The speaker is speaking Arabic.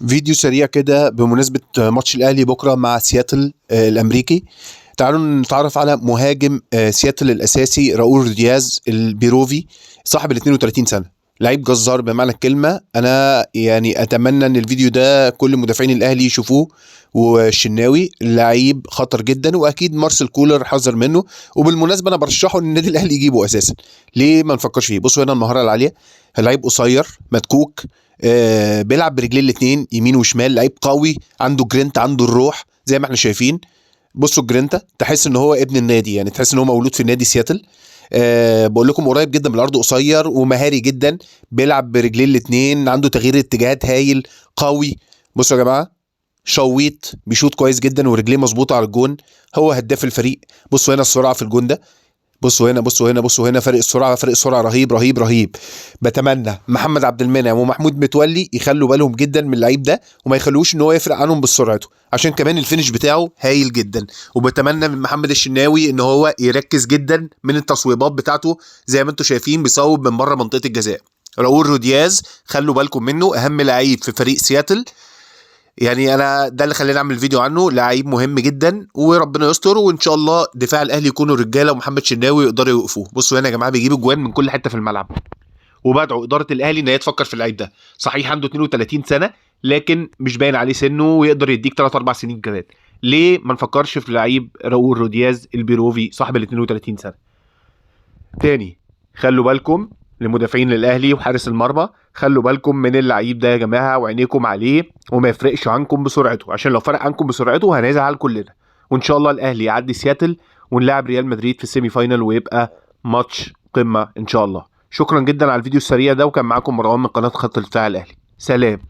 فيديو سريع كده بمناسبة ماتش الأهلي بكرة مع سياتل الأمريكي. تعالوا نتعرف على مهاجم سياتل الأساسي راؤول دياز البيروفي صاحب ال 32 سنة. لعيب جزار بمعنى الكلمة. أنا يعني أتمنى إن الفيديو ده كل مدافعين الأهلي يشوفوه، والشناوي لعيب خطر جدا، وأكيد مارسيل كولر حذر منه، وبالمناسبة أنا برشحه إن النادي الأهلي يجيبه أساسا. ليه ما نفكرش فيه؟ بصوا هنا المهارة العالية، لعيب قصير متكوك، بيلعب برجلين الاتنين يمين وشمال، لعيب قوي، عنده جرينت، عنده الروح زي ما احنا شايفين. بصوا الجرينتا، تحس ان هو ابن النادي، يعني تحس ان هو مولود في نادي سياتل. بقول لكم قريب جدا من الارض، قصير ومهاري جدا، بيلعب برجلين الاتنين، عنده تغيير اتجاهات هايل، قوي. بصوا يا جماعه، شويط، بيشوط كويس جدا ورجليه مظبوطه على الجون، هو هداف الفريق. بصوا هنا السرعه في الجون ده، بصوا هنا فرق السرعه رهيب رهيب رهيب. بتمنى محمد عبد المنعم ومحمود متولي يخلوا بالهم جدا من اللعيب ده، وما يخلوش ان هو يفرق عنهم بسرعته، عشان كمان الفينش بتاعه هايل جدا. وبتمنى من محمد الشناوي ان هو يركز جدا من التصويبات بتاعته، زي ما انتم شايفين بيصوب من بره منطقه الجزاء. راؤول رودياز خلوا بالكم منه، اهم لعيب في فريق سياتل. يعني انا ده اللي خلاني اعمل فيديو عنه، لعيب مهم جدا، وربنا يستر، وان شاء الله دفاع الاهلي يكونوا رجاله ومحمد شناوي يقدروا يوقفوه. بصوا هنا يا جماعه، بيجيب اجوان من كل حته في الملعب، وبدعو اداره الاهلي ان هي تفكر في اللعيب ده. صحيح عنده 32 سنه، لكن مش باين عليه سنه، ويقدر يديك 3 4 سنين كمان. ليه ما نفكرش في لعيب راؤول رودياز البيروفي صاحب ال 32 سنه؟ تاني، خلوا بالكم لمدافعين الاهلي وحارس المرمى، خلوا بالكم من اللعيب ده يا جماعه، وعينيكم عليه، وما يفرقش عنكم بسرعته، عشان لو فرق عنكم بسرعته هنزعل كلنا. وان شاء الله الاهلي يعدي سياتل، ونلعب ريال مدريد في السيمي فاينل، ويبقى ماتش قمه ان شاء الله. شكرا جدا على الفيديو السريع ده، وكان معاكم مروان من قناه خط الدفاع الاهلي. سلام.